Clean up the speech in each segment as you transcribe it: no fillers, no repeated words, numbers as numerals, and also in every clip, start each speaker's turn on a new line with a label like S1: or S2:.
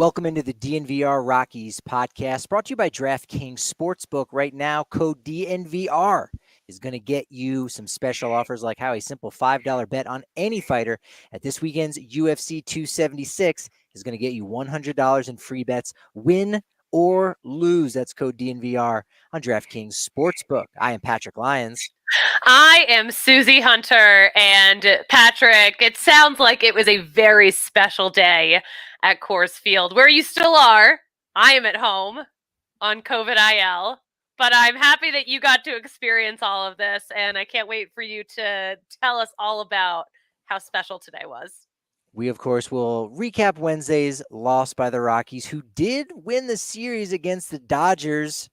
S1: Welcome into the DNVR Rockies podcast, brought to you by DraftKings Sportsbook. Right now, code DNVR is going to get you some special offers like how a simple $5 bet on any fighter at this weekend's UFC 276 is going to get you $100 in free bets, win or lose. That's code DNVR on DraftKings Sportsbook. I am Patrick Lyons.
S2: I am Suzie Hunter, and Patrick, it sounds like it was a very special day at Coors Field, where you still are. I am at home on COVID IL, but I'm happy that you got to experience all of this, and I can't wait for you to tell us all about how special today was.
S1: We, of course, will recap Wednesday's loss by the Rockies, who did win the series against the Dodgers.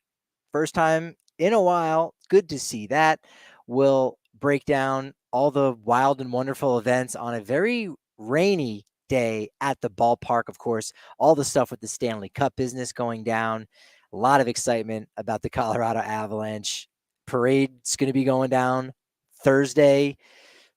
S1: First time in a while. Good to see that. We'll break down all the wild and wonderful events on a very rainy day at the ballpark. Of course, all the stuff with the Stanley Cup business going down. A lot of excitement about the Colorado Avalanche. Parade's going to be going down Thursday.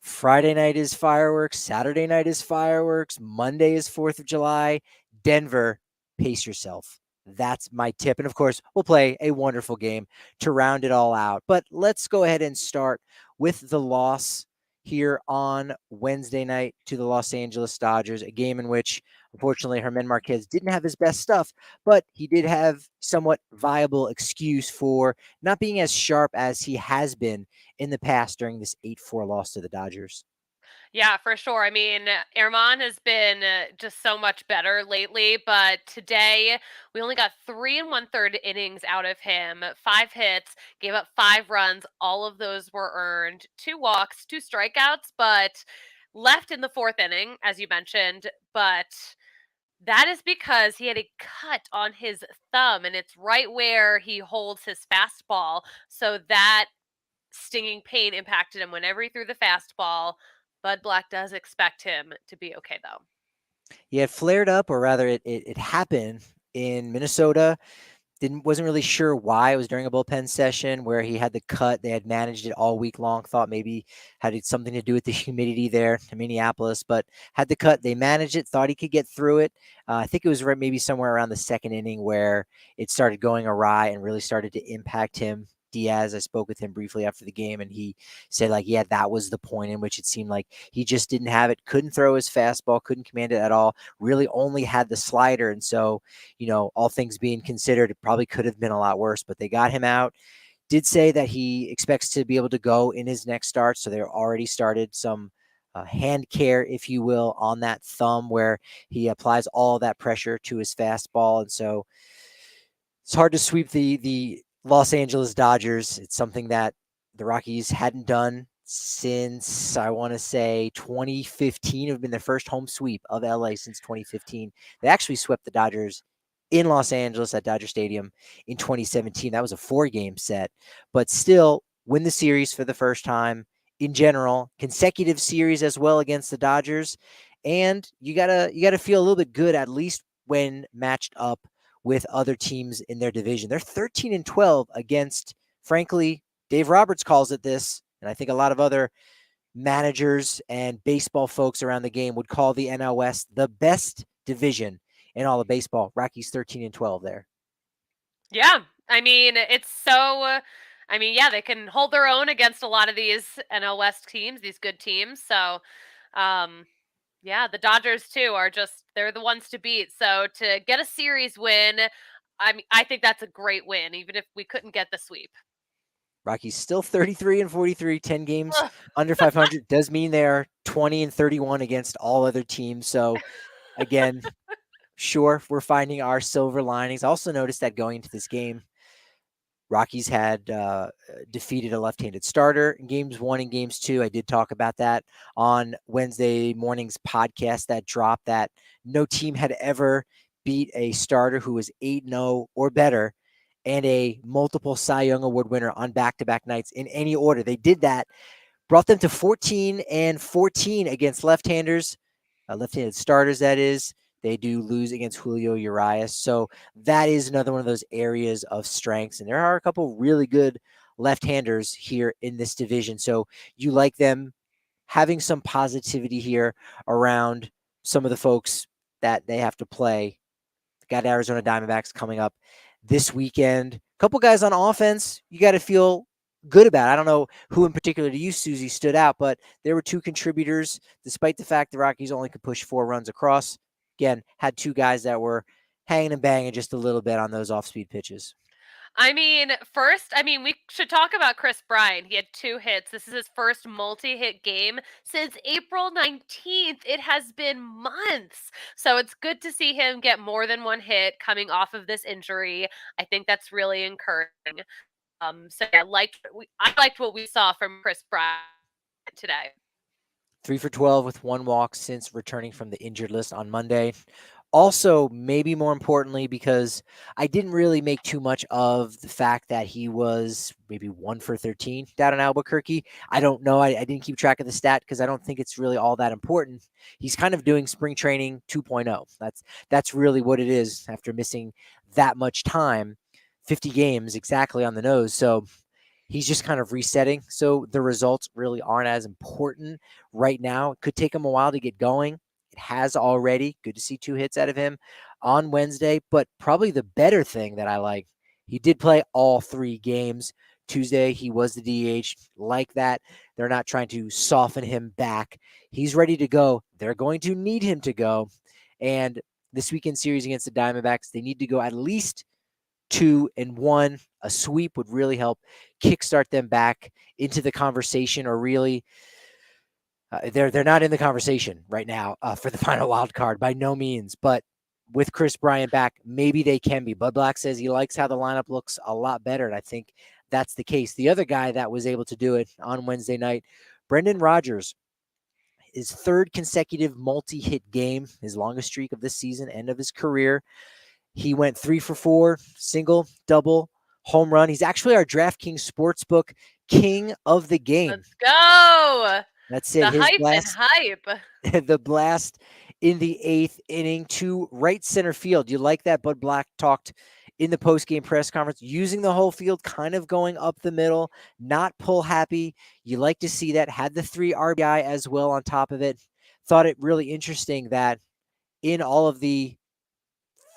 S1: Friday night is fireworks. Saturday night is fireworks. Monday is 4th of July. Denver, pace yourself. That's my tip. And of course, we'll play a wonderful game to round it all out. But let's go ahead and start with the loss here on Wednesday night to the Los Angeles Dodgers, a game in which, unfortunately, Márquez didn't have his best stuff, but he did have somewhat viable excuse for not being as sharp as he has been in the past during this 8-4 loss to the Dodgers.
S2: Yeah, for sure. I mean, Erman has been just so much better lately, but today we only got 3 1/3 innings out of him, 5 hits, gave up 5 runs. All of those were earned, 2 walks, 2 strikeouts, but left in the 4th inning, as you mentioned. But that is because he had a cut on his thumb, and it's right where he holds his fastball. So that stinging pain impacted him whenever he threw the fastball. Bud Black does expect him to be okay, though.
S1: Yeah, it flared up, or rather it happened in Minnesota. Wasn't really sure why. It was during a bullpen session where he had the cut. They had managed it all week long. Thought maybe had something to do with the humidity there in Minneapolis, but had the cut. They managed it. Thought he could get through it. I think it was maybe somewhere around the 2nd inning where it started going awry and really started to impact him. Diaz, I spoke with him briefly after the game, and he said, yeah, that was the point in which it seemed like he just didn't have it, couldn't throw his fastball, couldn't command it at all, really only had the slider. And so, all things being considered, it probably could have been a lot worse, but they got him out. Did say that he expects to be able to go in his next start. So they're already started some hand care, if you will, on that thumb where he applies all that pressure to his fastball. And so it's hard to sweep the Los Angeles Dodgers. It's something that the Rockies hadn't done since, I want to say, 2015. It have been their first home sweep of LA since 2015. They actually swept the Dodgers in Los Angeles at Dodger Stadium in 2017. That was a 4-game set, but still win the series for the first time in general, consecutive series as well against the Dodgers. And you gotta feel a little bit good, at least when matched up with other teams in their division. They're 13-12 against, frankly, Dave Roberts calls it this, and I think a lot of other managers and baseball folks around the game would call the NL West the best division in all of baseball. Rockies 13-12 there.
S2: Yeah, I mean, it's so. Yeah, they can hold their own against a lot of these NL West teams, these good teams. So, yeah, the Dodgers too are they're the ones to beat. So to get a series win, I think that's a great win, even if we couldn't get the sweep.
S1: Rockies still 33-43, 10 games under 500. Does mean they're 20-31 against all other teams. So again, sure, we're finding our silver linings. Also noticed that going into this game, Rockies had defeated a left-handed starter in games 1 and games 2. I did talk about that on Wednesday morning's podcast that dropped, that no team had ever beat a starter who was 8-0 or better and a multiple Cy Young Award winner on back-to-back nights in any order. They did that, brought them to 14-14 against left-handers, left-handed starters, that is. They do lose against Julio Urias. So that is another one of those areas of strengths. And there are a couple really good left-handers here in this division. So you like them having some positivity here around some of the folks that they have to play Got Arizona Diamondbacks coming up this weekend. A couple guys on offense you got to feel good about. I don't know who in particular to you, Suzie, stood out, but there were two contributors, despite the fact the Rockies only could push 4 runs across. Again, had two guys that were hanging and banging just a little bit on those off-speed pitches.
S2: We should talk about Chris Bryant. He had 2 hits. This is his first multi-hit game since April 19th. It has been months. So it's good to see him get more than 1 hit coming off of this injury. I think that's really encouraging. I liked what we saw from Chris Bryant today.
S1: 3 for 12 with 1 walk since returning from the injured list on Monday. Also, maybe more importantly, because I didn't really make too much of the fact that he was maybe 1 for 13 down in Albuquerque. I don't know. I didn't keep track of the stat because I don't think it's really all that important. He's kind of doing spring training 2.0. That's really what it is after missing that much time, 50 games exactly on the nose. So he's just kind of resetting. So the results really aren't as important right now. It could take him a while to get going. It has already. Good to see 2 hits out of him on Wednesday. But probably the better thing that I like, he did play all 3 games. Tuesday, he was the DH. Like that. They're not trying to soften him back. He's ready to go. They're going to need him to go. And this weekend series against the Diamondbacks, they need to go at least 2-1. A sweep would really help kickstart them back into the conversation, or really they're not in the conversation right now for the final wild card by no means. But with Chris Bryant back, maybe they can be. Bud Black says he likes how the lineup looks a lot better, and I think that's the case. The other guy that was able to do it on Wednesday night, Brendan Rodgers, his 3rd consecutive multi-hit game, his longest streak of this season, end of his career. He went 3 for 4, single, double, home run. He's actually our DraftKings Sportsbook king of the game.
S2: Let's go.
S1: That's it.
S2: The
S1: His
S2: hype
S1: blast,
S2: and hype.
S1: the blast in the 8th inning to right center field. You like that? Bud Black talked in the post-game press conference, using the whole field, kind of going up the middle, not pull happy. You like to see that. Had the 3 RBI as well on top of it. Thought it really interesting that in all of the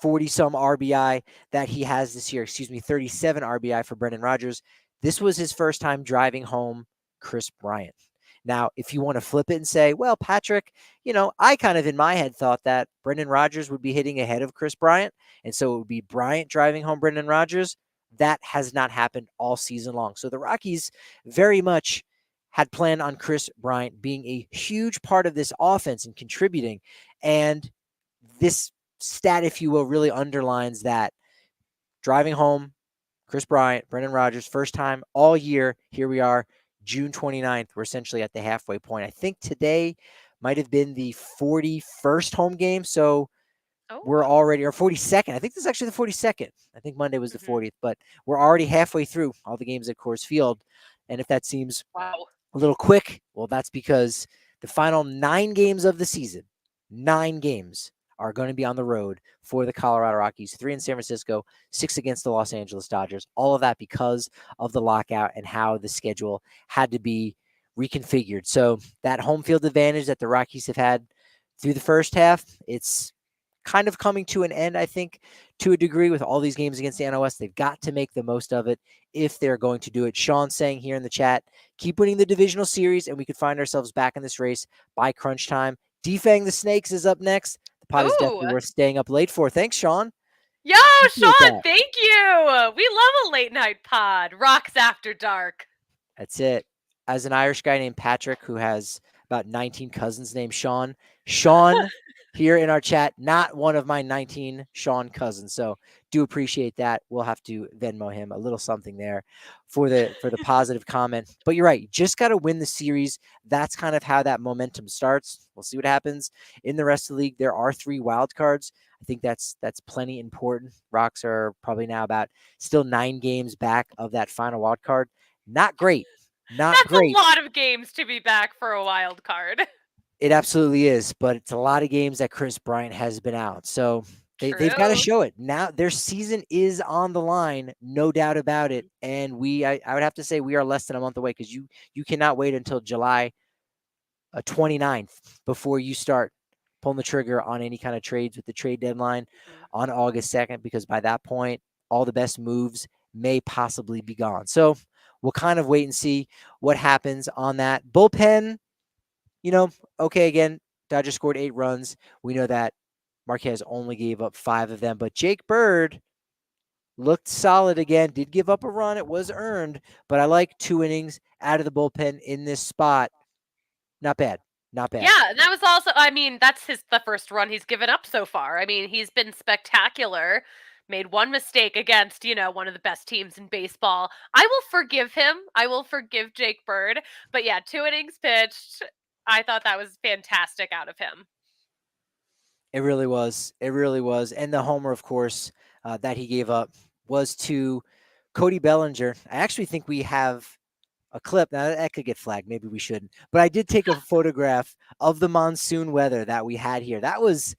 S1: 40-some RBI that he has this year, 37 RBI for Brendan Rodgers, this was his first time driving home Chris Bryant. Now, if you want to flip it and say, well, Patrick, I kind of in my head thought that Brendan Rodgers would be hitting ahead of Chris Bryant, and so it would be Bryant driving home Brendan Rodgers. That has not happened all season long. So the Rockies very much had planned on Chris Bryant being a huge part of this offense and contributing, and this stat, if you will, really underlines that. Driving home Chris Bryant, Brendan Rodgers, first time all year. Here we are, June 29th. We're essentially at the halfway point. I think today might have been the 41st home game. So we're already, or 42nd. I think this is actually the 42nd. I think Monday was the 40th, but we're already halfway through all the games at Coors Field. And if that seems a little quick, well, that's because the final 9 games of the season, 9 games, are going to be on the road for the Colorado Rockies, 3 in San Francisco, 6 against the Los Angeles Dodgers. All of that because of the lockout and how the schedule had to be reconfigured. So that home field advantage that the Rockies have had through the first half, it's kind of coming to an end, I think, to a degree with all these games against the NOS. They've got to make the most of it if they're going to do it. Sean saying here in the chat, keep winning the divisional series and we could find ourselves back in this race by crunch time. Defang the Snakes is up next. Pod is definitely worth staying up late for. Thanks, Sean.
S2: Yo, Sean, thank you. We love a late night pod. Rocks after dark.
S1: That's it. As an Irish guy named Patrick who has about 19 cousins named Sean. Sean here in our chat, not one of my 19 Sean cousins. So do appreciate that. We'll have to Venmo him a little something there for the positive comment. But you're right. You just got to win the series. That's kind of how that momentum starts. We'll see what happens in the rest of the league. There are 3 wild cards. I think that's plenty important. Rocks are probably now about still 9 games back of that final wild card. Not great. That's
S2: great. A lot of games to be back for a wild card.
S1: It absolutely is, but it's a lot of games that Chris Bryant has been out. So they've got to show it. Now their season is on the line, no doubt about it. And I would have to say we are less than a month away because you cannot wait until July 29th before you start pulling the trigger on any kind of trades with the trade deadline
S2: Mhm.
S1: on August 2nd, because by that point, all the best moves may possibly be gone. So we'll kind of wait and see what happens on that. Bullpen, okay, again, Dodgers scored 8 runs. We know that Marquez only gave up 5 of them, but Jake Bird looked solid again, did give up a run. It was earned, but I like 2 innings out of the bullpen in this spot. Not bad. Not bad.
S2: Yeah, and that was also, I mean, that's the first run he's given up so far. I mean, he's been spectacular. Made one mistake against, one of the best teams in baseball. I will forgive him. I will forgive Jake Bird. But yeah, 2 innings pitched. I thought that was fantastic out of him.
S1: It really was. It really was. And the homer, of course, that he gave up was to Cody Bellinger. I actually think we have a clip. Now, that could get flagged. Maybe we shouldn't. But I did take a photograph of the monsoon weather that we had here. That was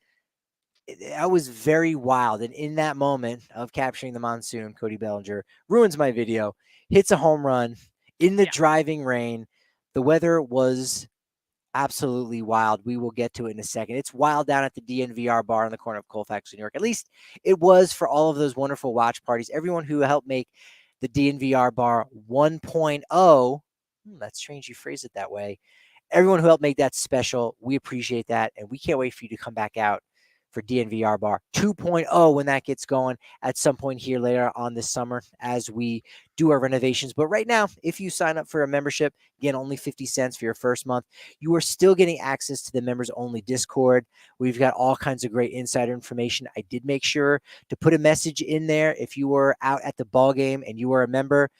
S1: very wild. And in that moment of capturing the monsoon, Cody Bellinger ruins my video, hits a home run in the
S2: Yeah.
S1: driving rain. The weather was absolutely wild. We will get to it in a second. It's wild down at the DNVR bar on the corner of Colfax, New York. At least it was for all of those wonderful watch parties. Everyone who helped make the DNVR bar 1.0. That's strange you phrase it that way. Everyone who helped make that special, we appreciate that. And we can't wait for you to come back out for DNVR Bar 2.0 when that gets going at some point here later on this summer as we do our renovations. But right now, if you sign up for a membership, again, only 50 cents for your first month, you are still getting access to the members only Discord. We've got all kinds of great insider information. I did make sure to put a message in there. If you were out at the ball game and you were a member,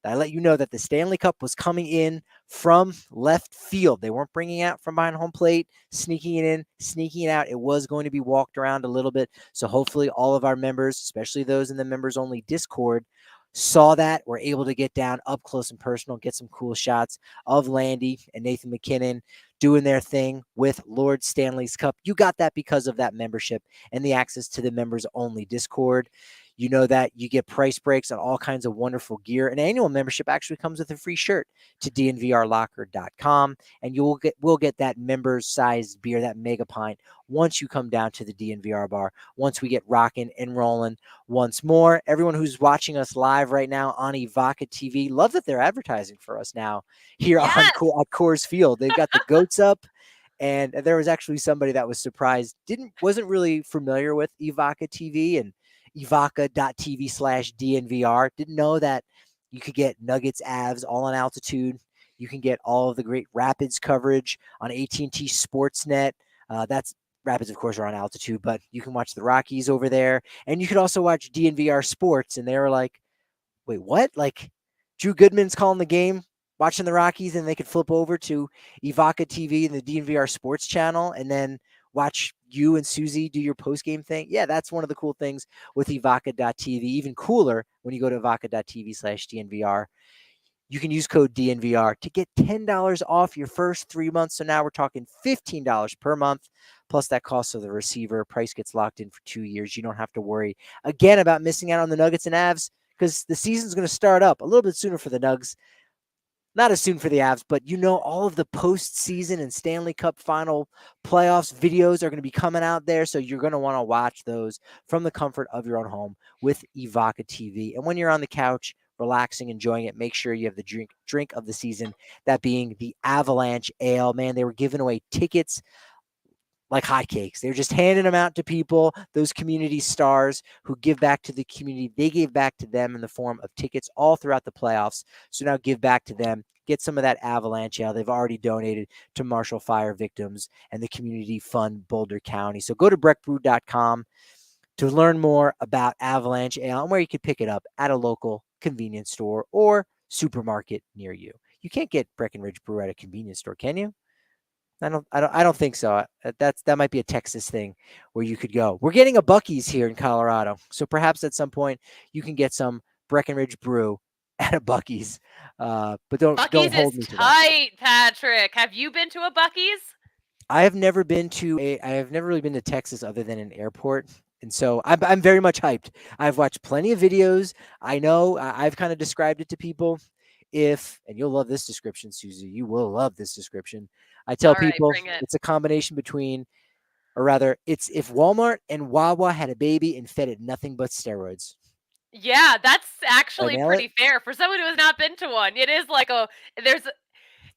S1: I let you know that the Stanley Cup was coming in from left field. They weren't bringing it out from behind home plate, sneaking it in, sneaking it out. It was going to be walked around a little bit. So hopefully all of our members, especially those in the members only Discord, saw that, were able to get down up close and personal, get some cool shots of Landy and Nathan McKinnon doing their thing with Lord Stanley's Cup. You got that because of that membership and the access to the members only Discord. You know that you get price breaks on all kinds of wonderful gear. An annual membership actually comes with a free shirt to dnvrlocker.com, and we'll get that members sized beer, that mega pint, once you come down to the DNVR bar, once we get rocking and rolling once more. Everyone who's watching us live right now on Evoca TV, love that they're advertising for us now here on
S2: Yes.
S1: at Coors Field. They've got the goats up. And there was actually somebody that was surprised, wasn't really familiar with Evoca TV and evoca.tv/DNVR. Didn't know that you could get Nuggets Avs all on altitude. You can get all of the great Rapids coverage on AT&T Sportsnet. That's Rapids, of course, are on altitude, but you can watch the Rockies over there. And you could also watch DNVR Sports. And they were like, wait, what? Like, Drew Goodman's calling the game, watching the Rockies, and they could flip over to Evoca TV and the DNVR Sports channel and then watch you and Suzie do your post-game thing. Yeah, that's one of the cool things with Evoca.tv. Even cooler, when you go to evoca.tv/DNVR, you can use code DNVR to get $10 off your first 3 months. So now we're talking $15 per month, plus that cost of the receiver. Price gets locked in for 2 years. You don't have to worry again about missing out on the Nuggets and Avs, because the season's going to start up a little bit sooner for the Nugs. Not as soon for the Avs, but all of the postseason and Stanley Cup final playoffs videos are going to be coming out there. So you're going to want to watch those from the comfort of your own home with Evoca TV. And when you're on the couch, relaxing, enjoying it, make sure you have the drink of the season, that being the Avalanche Ale. Man, they were giving away tickets like hotcakes. They're just handing them out to people, those community stars who give back to the community. They gave back to them in the form of tickets all throughout the playoffs. So now give back to them. Get some of that Avalanche Ale. They've already donated to Marshall Fire victims and the Community Fund Boulder County. So go to breckbrew.com to learn more about Avalanche Ale and where you can pick it up at a local convenience store or supermarket near you. You can't get Breckenridge Brew at a convenience store, can you? I don't think so. That might be a Texas thing where you could go. We're getting a Buc-ee's here in Colorado, so perhaps at some point you can get some Breckenridge Brew at a Buc-ee's. But don't
S2: Buc-ee's
S1: hold
S2: is
S1: me to that.
S2: tight, Patrick. Have you been to a Buc-ee's?
S1: I have never really been to Texas other than an airport. And so I'm very much hyped. I've watched plenty of videos. I know I've kind of described it to people. if, and you'll love this description, Susie, you will love this description. I tell
S2: All right,
S1: people
S2: bring it.
S1: it's a combination between, or rather, it's if Walmart and Wawa had a baby and fed it nothing but steroids.
S2: Yeah, that's
S1: Did I
S2: actually
S1: nail it?
S2: pretty fair for someone who has not been to one. It is like there's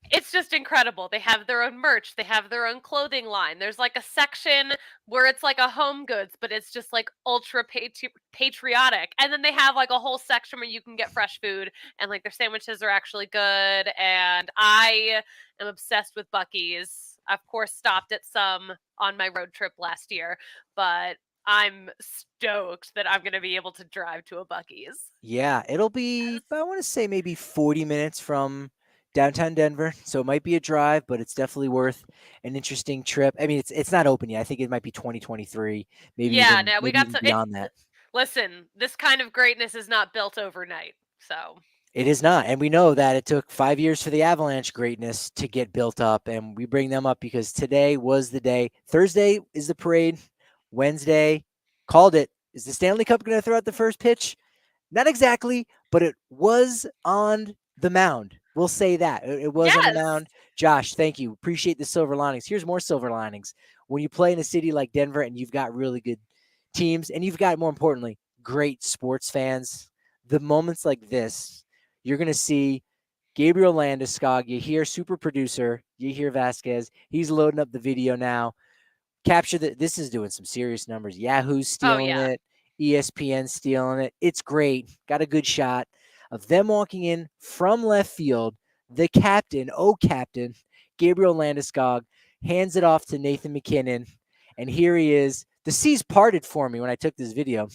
S2: it's just incredible. They have their own merch. They have their own clothing line. There's like a section where it's like a home goods, but it's just like ultra patriotic. And then they have like a whole section where you can get fresh food and like their sandwiches are actually good. And I am obsessed with Buc-ee's. Of course, stopped at some on my road trip last year, but I'm stoked that I'm going to be able to drive to a Buc-ee's.
S1: Yeah, it'll be, I want to say maybe 40 minutes from downtown Denver. So it might be a drive, but it's definitely worth an interesting trip. I mean, it's not open yet. I think it might be 2023,
S2: Yeah, no, we
S1: maybe
S2: got
S1: even
S2: some. It
S1: beyond that.
S2: Listen, this kind of greatness is not built overnight. So,
S1: It is not. And we know that it took 5 years for the Avalanche greatness to get built up. And we bring them up because today was the day. Thursday is the parade. Wednesday, called it. Is the Stanley Cup going to throw out the first pitch? Not exactly, but it was on the mound. We'll say that. It was on the
S2: yes.
S1: mound. Josh, thank you. Appreciate the silver linings. Here's more silver linings. When you play in a city like Denver and you've got really good teams and you've got, more importantly, great sports fans, the moments like this, you're going to see Gabriel Landeskog. You hear super producer. You hear Vasquez. He's loading up the video now. Capture that. This is doing some serious numbers. Yahoo's
S2: Oh,
S1: stealing
S2: yeah.
S1: it. ESPN stealing it. It's great. Got a good shot of them walking in from left field. The captain, captain, Gabriel Landeskog, hands it off to Nathan McKinnon. And here he is. The seas parted for me when I took this video.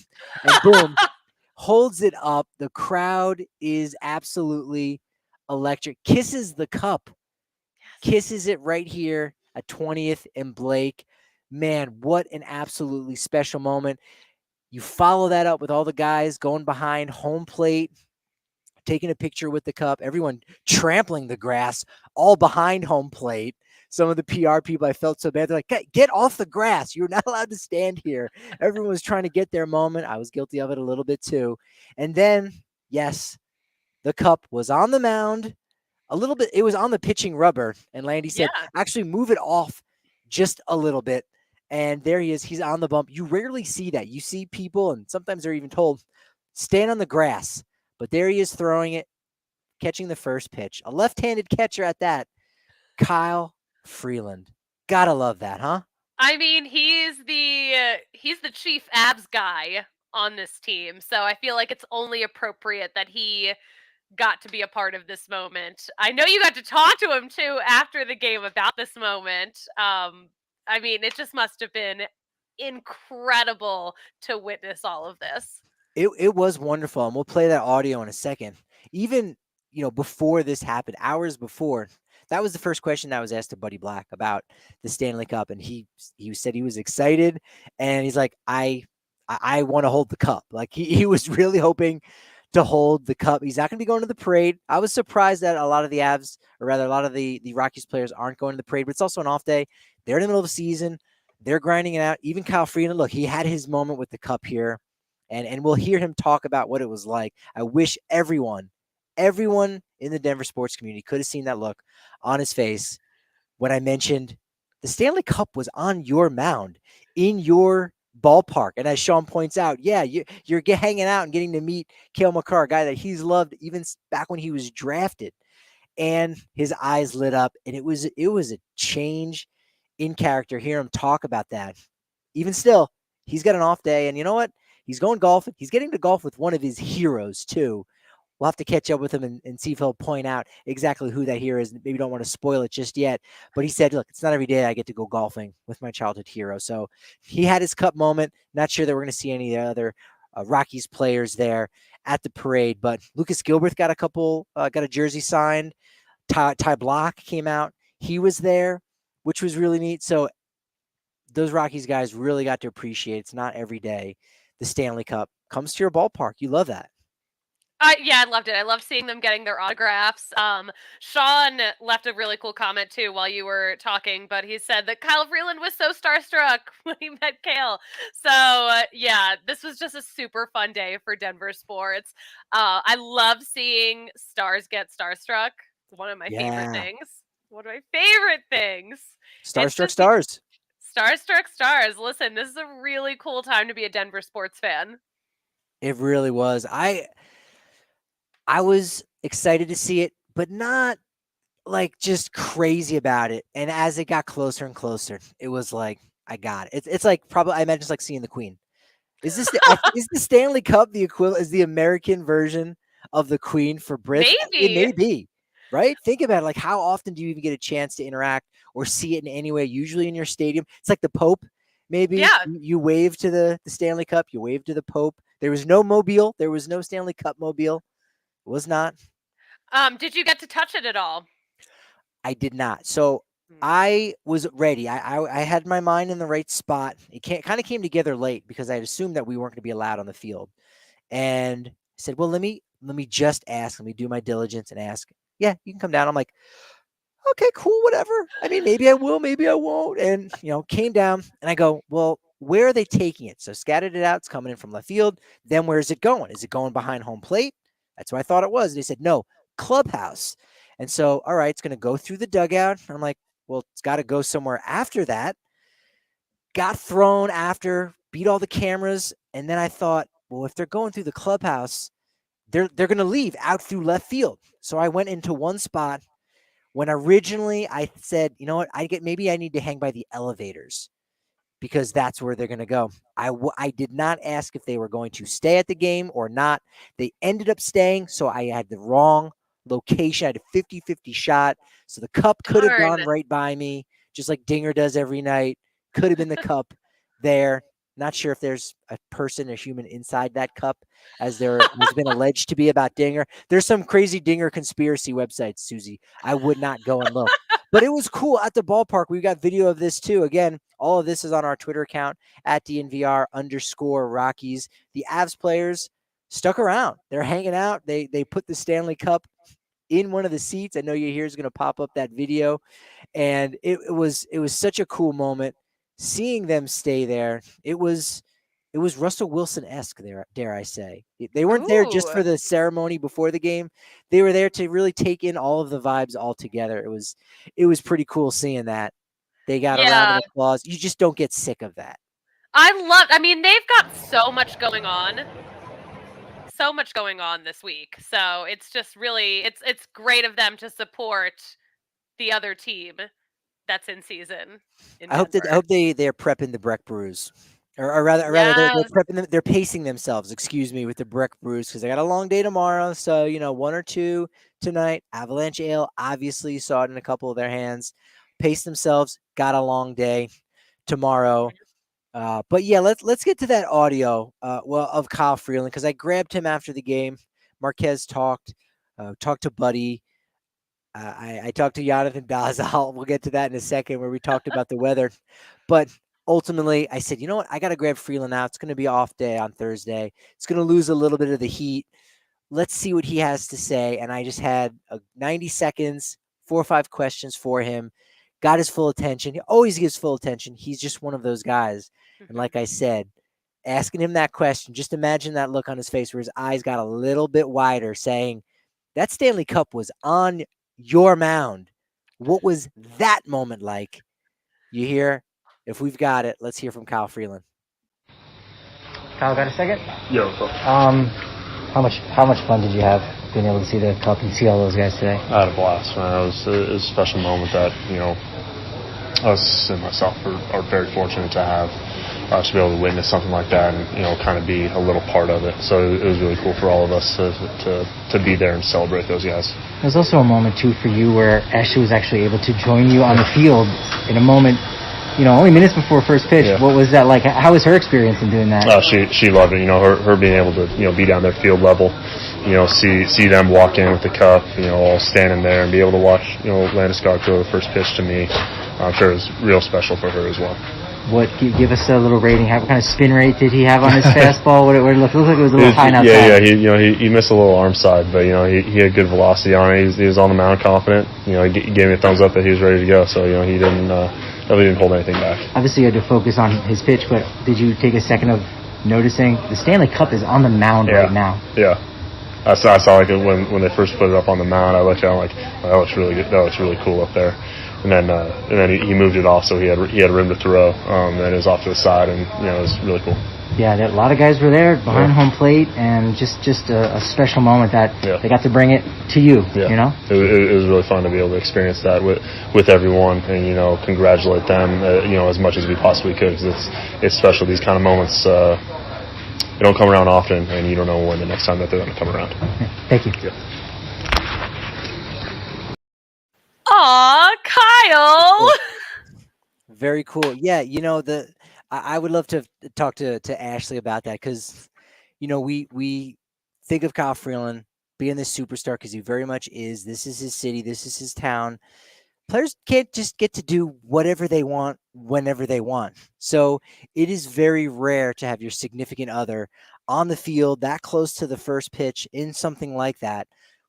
S1: And boom, holds it up. The crowd is absolutely electric. Kisses the cup. Kisses it right here at 20th and Blake. Man, what an absolutely special moment. You follow that up with all the guys going behind home plate, taking a picture with the cup, everyone trampling the grass, all behind home plate. Some of the PR people, I felt so bad. They're like, get off the grass. You're not allowed to stand here. Everyone was trying to get their moment. I was guilty of it a little bit too. And then, yes, the cup was on the mound. A little bit, it was on the pitching rubber. And Landy said,
S2: Yeah.
S1: actually move it off just a little bit. And there he is. He's on the bump. You rarely see that. You see people, and sometimes they're even told, stand on the grass. But there he is throwing it, catching the first pitch. A left-handed catcher at that. Kyle Freeland. Gotta love that, huh?
S2: I mean, he's the chief abs guy on this team. So I feel like it's only appropriate that he got to be a part of this moment. I know you got to talk to him too after the game about this moment. I mean, it just must have been incredible to witness all of this.
S1: It was wonderful, and we'll play that audio in a second. Even, before this happened, hours before, that was the first question that was asked to Buddy Black about the Stanley Cup, and he said he was excited, and he's like, I want to hold the cup. Like he was really hoping to hold the cup. He's not going to be going to the parade. I was surprised that a lot of the Avs, or rather a lot of the Rockies players, aren't going to the parade, but it's also an off day. They're in the middle of the season. They're grinding it out. Even Kyle Freeland, look, he had his moment with the cup here, and we'll hear him talk about what it was like. I wish everyone in the Denver sports community could have seen that look on his face when I mentioned the Stanley Cup was on your mound in your ballpark. And as Sean points out, yeah, you're hanging out and getting to meet Cale Makar, a guy that he's loved even back when he was drafted. And his eyes lit up, and it was a change in character. Hear him talk about that. Even still, he's got an off day, and you know what? He's going golfing. He's getting to golf with one of his heroes too. We'll have to catch up with him and see if he'll point out exactly who that hero is. Maybe don't want to spoil it just yet. But he said, look, it's not every day I get to go golfing with my childhood hero. So he had his cup moment. Not sure that we're going to see any other Rockies players there at the parade. But Lucas Gilbert got a jersey signed. Ty Block came out. He was there, which was really neat. So those Rockies guys really got to appreciate it's not every day the Stanley Cup comes to your ballpark. You love that.
S2: Yeah, I loved it. I loved seeing them getting their autographs. Sean left a really cool comment too while you were talking, but he said that Kyle Freeland was so starstruck when he met Kale. So yeah, this was just a super fun day for Denver sports. I love seeing stars get starstruck. It's one of my favorite
S1: Yeah.
S2: things. One of my favorite things. It's
S1: Starstruck
S2: just
S1: stars.
S2: starstruck stars. Listen, this is a really cool time to be a Denver sports fan.
S1: It really was. I was excited to see it, but not like just crazy about it. And as it got closer and closer, it was like, I got it. It's like probably I imagine it's like seeing the Queen. Is the Stanley Cup the equivalent? Is the American version of the Queen for Brits? It
S2: Maybe.
S1: may be, right? Think about it. Like, how often do you even get a chance to interact or see it in any way? Usually in your stadium, it's like the Pope. Maybe
S2: Yeah.
S1: you wave to the Stanley Cup. You wave to the Pope. There was no mobile. There was no Stanley Cup mobile. It was not.
S2: Did you get to touch it at all?
S1: I did not. So I was ready. I had my mind in the right spot. It kind of came together late because I had assumed that we weren't going to be allowed on the field, and I said, "Well, let me just ask. Let me do my diligence and ask. Yeah, you can come down." I'm like, "Okay, cool, whatever. I mean, maybe I will, maybe I won't." And came down, and I go, "Well, where are they taking it?" So scattered it out. It's coming in from left field. Then where is it going? Is it going behind home plate? That's what I thought it was. They said no, clubhouse. And so, all right, it's going to go through the dugout. I'm like, well, it's got to go somewhere after that. Got thrown after, beat all the cameras. And then I thought, well, if they're going through the clubhouse, they're going to leave out through left field. So I went into one spot when originally I said, you know what, maybe I need to hang by the elevators because that's where they're going to go. I did not ask if they were going to stay at the game or not. They ended up staying, so I had the wrong location. I had a 50-50 shot, so the cup could have gone right by me, just like Dinger does every night. Could have been the cup there. Not sure if there's a person, a human inside that cup, as there has been alleged to be about Dinger. There's some crazy Dinger conspiracy websites, Suzie. I would not go and look. But it was cool at the ballpark. We got video of this too. Again, all of this is on our Twitter account at DNVR_Rockies. The Avs players stuck around. They're hanging out. They put the Stanley Cup in one of the seats. I know you hear is going to pop up that video. And it was such a cool moment seeing them stay there. It was Russell Wilson-esque there, dare I say. They weren't there just for the ceremony before the game. They were there to really take in all of the vibes all together. It was pretty cool seeing that. They got a round of applause. You just don't get sick of that.
S2: I mean, they've got so much going on. So much going on this week. So it's just really it's great of them to support the other team that's in season.
S1: I hope they're prepping the Breck Brews. Or rather, they're prepping them. They're pacing themselves. Excuse me, with the Breck Brews because they got a long day tomorrow. So 1 or 2 tonight. Avalanche Ale, obviously, saw it in a couple of their hands. Pace themselves. Got a long day tomorrow. But yeah, let's get to that audio. Of Kyle Freeland because I grabbed him after the game. Marquez talked to Buddy. I talked to Yonathan Daza. We'll get to that in a second where we talked about the weather. But ultimately, I said, you know what? I got to grab Freeland out. It's going to be off day on Thursday. It's going to lose a little bit of the heat. Let's see what he has to say. And I just had 90 seconds, 4 or 5 questions for him. Got his full attention. He always gives full attention. He's just one of those guys. And like I said, asking him that question, just imagine that look on his face where his eyes got a little bit wider saying, that Stanley Cup was on your mound. What was that moment like? You hear? If we've got it, let's hear from Kyle Freeland.
S3: Kyle, got a second?
S4: Yo.
S3: How much fun did you have being able to see the Cup and see all those guys today?
S4: I had a blast, man. It was a special moment that, us and myself are very fortunate to have to be able to witness something like that and, kind of be a little part of it. So it was really cool for all of us to be there and celebrate those guys.
S3: There's also a moment, too, for you where Ashley was actually able to join you on the field in a moment, only minutes before first pitch. Yeah. What was that like? How was her experience in doing that?
S4: She loved it. Her being able to, be down there field level, see them walk in with the cup, all standing there and be able to watch, Landeskog throw the first pitch to me. I'm sure it was real special for her as well.
S3: Give us a little rating. What kind of spin rate did he have on his fastball? What it looked like it was a little high now.
S4: Yeah. He missed a little arm side, but he had good velocity on it. He was on the mound confident. He gave me a thumbs up that he was ready to go. So he definitely didn't hold anything back.
S3: Obviously, you had to focus on his pitch, but did you take a second of noticing the Stanley Cup is on the mound right now?
S4: Yeah. I saw like when they first put it up on the mound. I looked down like, oh, that looks really good. That looks really cool up there. And then he moved it off, so he had room to throw. And it was off to the side, and it was really cool.
S3: Yeah, a lot of guys were there behind home plate, and just a special moment that they got to bring it to you.
S4: Yeah. It was really fun to be able to experience that with everyone, and congratulate them as much as we possibly could, because it's special. These kind of moments they don't come around often, and you don't know when the next time that they're going to come around.
S3: Thank you.
S4: Yeah.
S2: Aw, Kyle.
S1: Very cool. Yeah, I would love to talk to Ashley about that, because we think of Kyle Freeland being this superstar because he very much is. This is his city. This is his town. Players can't just get to do whatever they want whenever they want. So it is very rare to have your significant other on the field that close to the first pitch in something like that.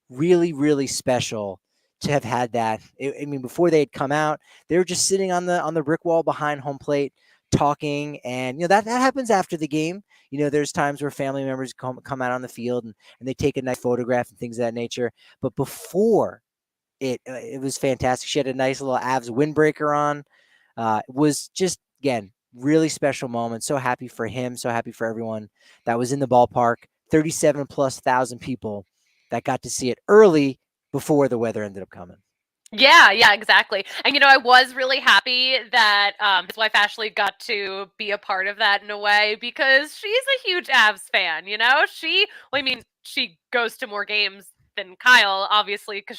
S1: Really, really special to have had that. I mean, before they had come out, they were just sitting on the brick wall behind home plate talking, and that happens after the game. There's times where family members come out on the field and they take a nice photograph and things of that nature. But before it was fantastic. She had a nice little Avs windbreaker on. It was just, again, really special moment. So happy for him. So happy for everyone that was in the ballpark. 37,000+ people that got to see it early before the weather ended up coming.
S2: Yeah, exactly. And I was really happy that his wife Ashley got to be a part of that in a way, because she's a huge Avs fan. She goes to more games than Kyle, obviously, because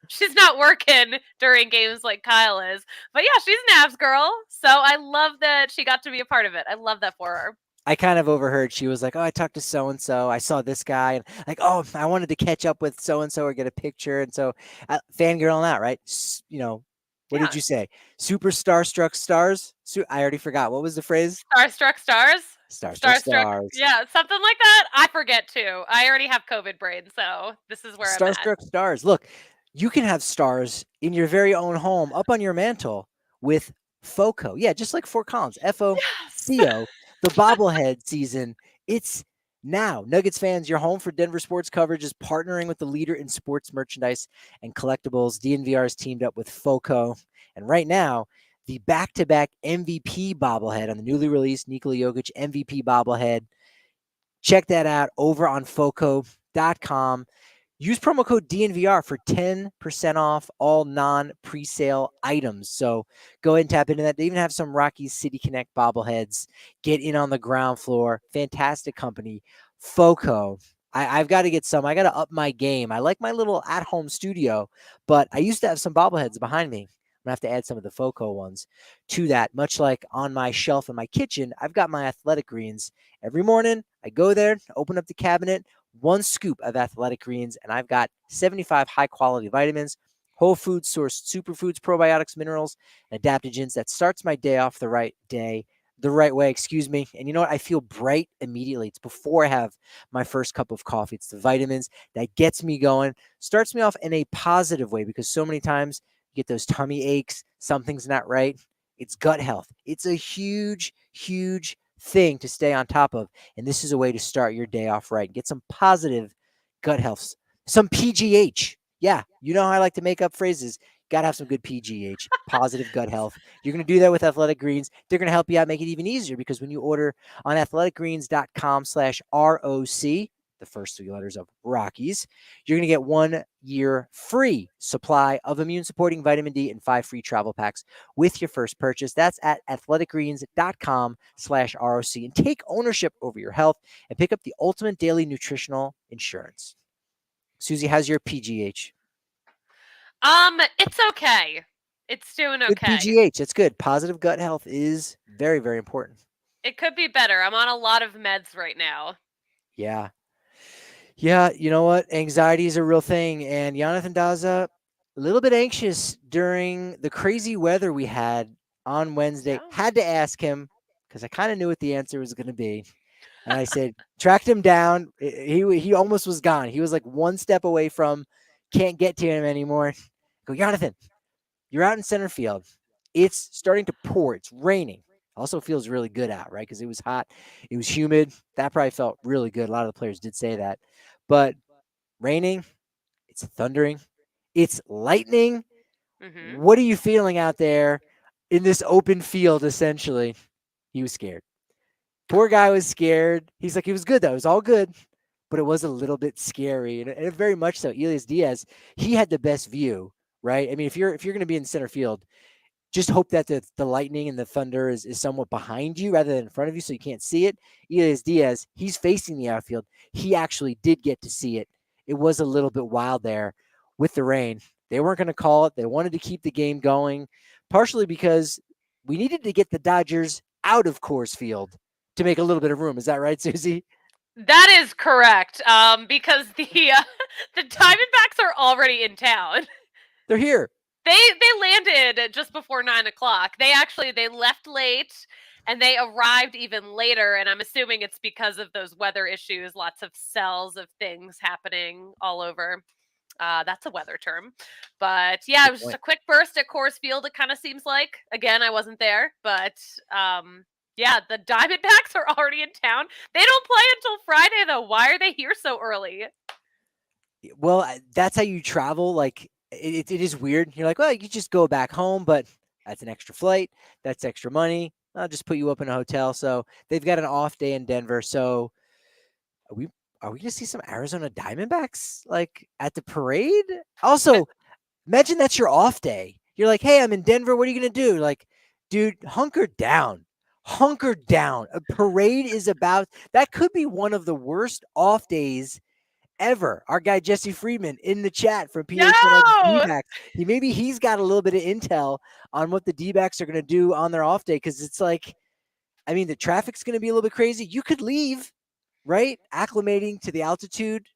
S2: she's not working during games like Kyle is. But yeah, she's an Avs girl, so I love that she got to be a part of it. I love that for her.
S1: I kind of overheard, she was like, oh, I talked to so-and-so. I saw this guy, and like, oh, I wanted to catch up with so-and-so or get a picture. And so fangirling out, right? What did you say? Super starstruck stars? I already forgot. What was the phrase?
S2: Starstruck stars?
S1: Starstruck stars.
S2: Yeah, something like that. I forget too. I already have COVID brain, so this is where I'm at.
S1: Starstruck stars. Look, you can have stars in your very own home up on your mantle with FOCO. Yeah, just like Fort Collins. FOCO.
S2: Yes.
S1: The bobblehead season, it's now. Nuggets fans, your home for Denver sports coverage is partnering with the leader in sports merchandise and collectibles. DNVR has teamed up with FOCO. And right now, the back-to-back MVP bobblehead on the newly released Nikola Jokic MVP bobblehead. Check that out over on FOCO.com. Use promo code DNVR for 10% off all non-presale items. So go ahead and tap into that. They even have some Rockies City Connect bobbleheads. Get in on the ground floor. Fantastic company. FOCO. I've got to get some. I got to up my game. I like my little at-home studio, but I used to have some bobbleheads behind me. I'm going to have to add some of the FOCO ones to that. Much like on my shelf in my kitchen, I've got my athletic greens. Every morning, I go there, open up the cabinet, one scoop of athletic greens, and I've got 75 high-quality vitamins, whole food sourced superfoods, probiotics, minerals, and adaptogens that starts my day off the right way. And you know what? I feel bright immediately. It's before I have my first cup of coffee. It's the vitamins that gets me going, starts me off in a positive way, because so many times you get those tummy aches, something's not right. It's gut health. It's a huge, huge thing to stay on top of. And this is a way to start your day off right. Get some positive gut health, some PGH. Yeah, you know how I like to make up phrases. Got to have some good PGH, positive gut health. You're going to do that with Athletic Greens. They're going to help you out, make it even easier, because when you order on athleticgreens.com/ROC, the first three letters of Rockies, you're going to get 1 year free supply of immune-supporting vitamin D and 5 free travel packs with your first purchase. That's at athleticgreens.com/ROC. And take ownership over your health and pick up the ultimate daily nutritional insurance. Suzie, how's your PGH?
S2: It's okay. It's doing okay.
S1: Good PGH. That's good. Positive gut health is very, very important.
S2: It could be better. I'm on a lot of meds right now.
S1: Yeah. Yeah, you know what? Anxiety is a real thing. And Yonathan Daza, a little bit anxious during the crazy weather we had on Wednesday.
S2: Yeah.
S1: Had to ask him because I kind of knew what the answer was going to be. And I said, tracked him down. He almost was gone. He was like one step away from can't get to him anymore. I go, Yonathan, you're out in center field. It's starting to pour. It's raining. Also feels really good out, right? Because it was hot. It was humid. That probably felt really good. A lot of the players did say that. But raining, it's thundering, it's lightning.
S2: Mm-hmm.
S1: What are you feeling out there in this open field, essentially? He was scared. Poor guy was scared. He's like, it was good, though. It was all good. But it was a little bit scary. And very much so. Elias Diaz, he had the best view, right? I mean, if you're going to be in center field, just hope that the lightning and the thunder is somewhat behind you rather than in front of you so you can't see it. Elias Diaz, he's facing the outfield. He actually did get to see it. It was a little bit wild there with the rain. They weren't going to call it. They wanted to keep the game going, partially because we needed to get the Dodgers out of Coors Field to make a little bit of room. Is that right, Suzie?
S2: That is correct. Because the the Diamondbacks are already in town.
S1: They're here.
S2: They landed just before 9:00. They left late and they arrived even later. And I'm assuming it's because of those weather issues. Lots of cells of things happening all over. That's a weather term. But yeah, it was just a quick burst at Coors Field. It kind of seems like. Again, I wasn't there, but yeah, the Diamondbacks are already in town. They don't play until Friday, though. Why are they here so early?
S1: Well, that's how you travel. Like, it is weird. You're like, well, you just go back home, but that's an extra flight. That's extra money. I'll just put you up in a hotel. So they've got an off day in Denver. So are we going to see some Arizona Diamondbacks like at the parade? Also, imagine that's your off day. You're like, hey, I'm in Denver. What are you going to do? Like, dude, hunker down. Hunker down. A parade is about that could be one of the worst off days ever. Our guy Jesse Freeman in the chat from PHNX D-backs. He's got a little bit of intel on what the D-backs are going to do on their off day because it's like, I mean, the traffic's going to be a little bit crazy. You could leave, right? Acclimating to the altitude.